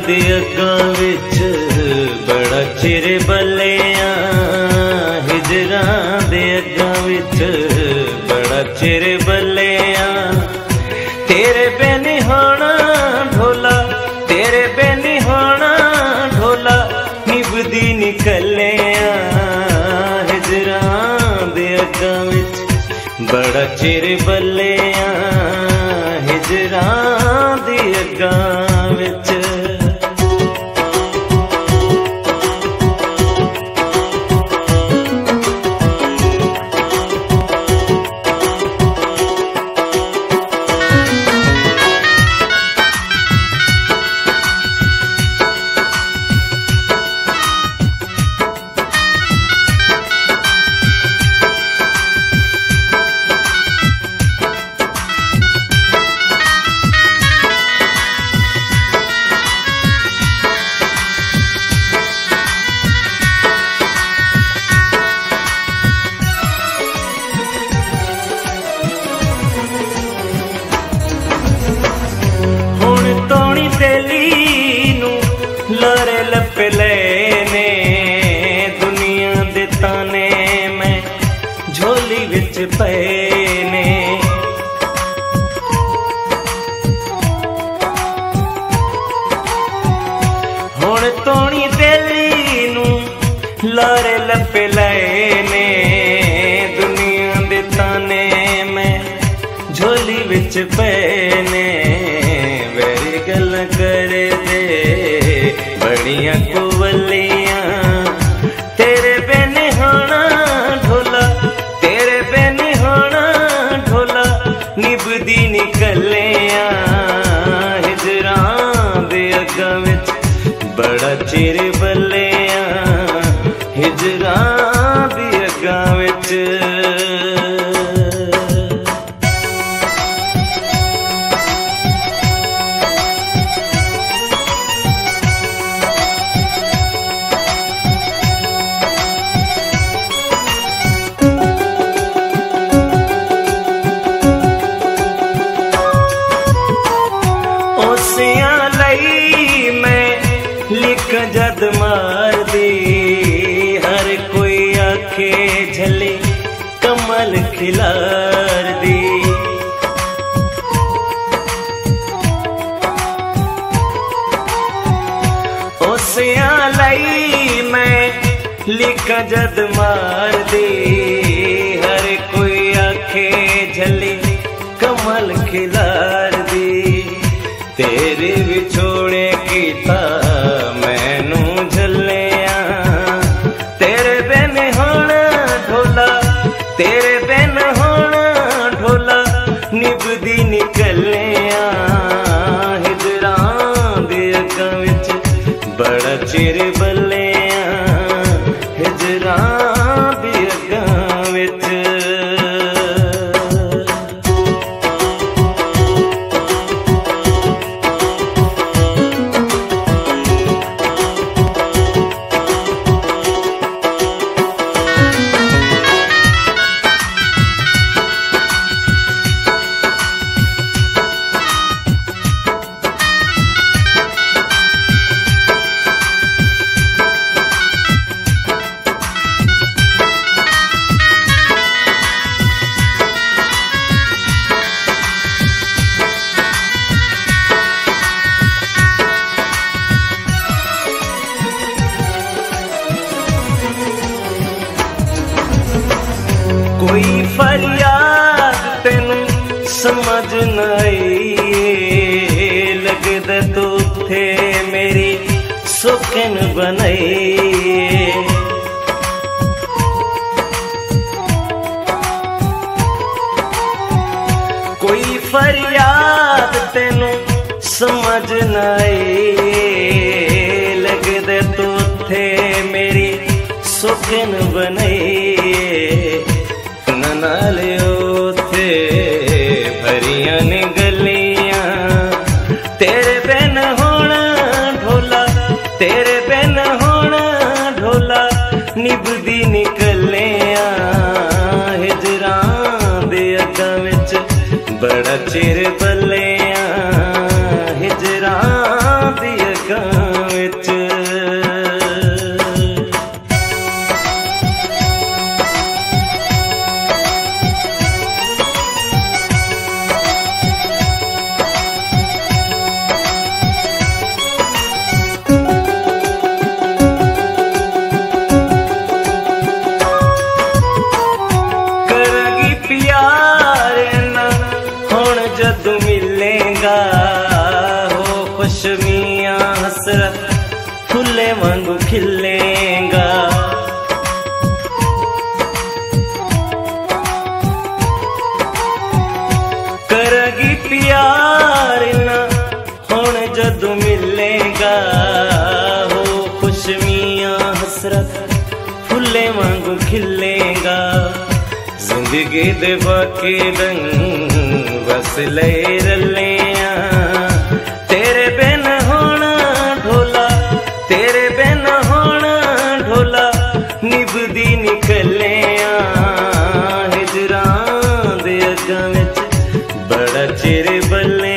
दे अग्गां विच बड़ा चिर बल्लियां, हिजरां दे अग्गां विच बड़ा चिर बल्लियां। तेरे बिन होना ढोला, तेरे बिन होना ढोला, निभदी निकलियां, हिजरां दे अग्गां विच बड़ा चिर बल्लियां, हिजरां दे अग्गां विच। लारे लपे लेने दुनिया दे ताने मैं झोली विच पए ने। हुण तोणी बेली नू लारे लपे लेने दुनिया दे ताने मैं झोली विच पए ने। वेरी गल करे दे बड़ियां कुवलियां, तेरे बिन होना ढोला, तेरे बिन होना ढोला, निभदी निकलियां, हिजरां दे अग्गां विच बड़ा चिर बल्लियां, हिजरां दे अग्गां विच। जद मार दी हर कोई आखे झले कमल खिलार दी। ओसियां लई मैं लिखा जद मार दी हर कोई आखे झले कमल खिलार दी। तेरे विछोड़े कीता मैनू झलिया, तेरे बिन होना ढोला, तेरे बिन होना ढोला, निभदी निकलिया, हिजरां दे अग्गां विच बड़ा चिर बल्लिया, हिजरां दे अग्गां विच। कोई फरियाद तेनू समझ नहीं लगदा, तू थे मेरी सुखन बनाई। कोई फरियाद तेनू समझ नहीं लगदा, तू थे मेरी सुखन बनाई। नाले उथे भरियां ने गलियां, तेरे बिन होना ढोला, तेरे बिन होना ढोला, निभदी निकलिया, हिजरां दे अग्गां विच बड़ा चिर बल्लिया, हिजरां दे अग्गां जदू मिलेगा हो खुशमियां हसरत फुले वांगू खिलेगा। करगी प्यार ना हुण जदू मिलेगा हो खुशमियां हसरत फुले वांगू खिलेगा। जिंदगी दे बाकी रंग बस ले रलिया तेरे बिन होना ढोला, तेरे बिन होना ढोला निभदी निकलिया। हिजरां दे अगां विच बड़ा चिर बल्ले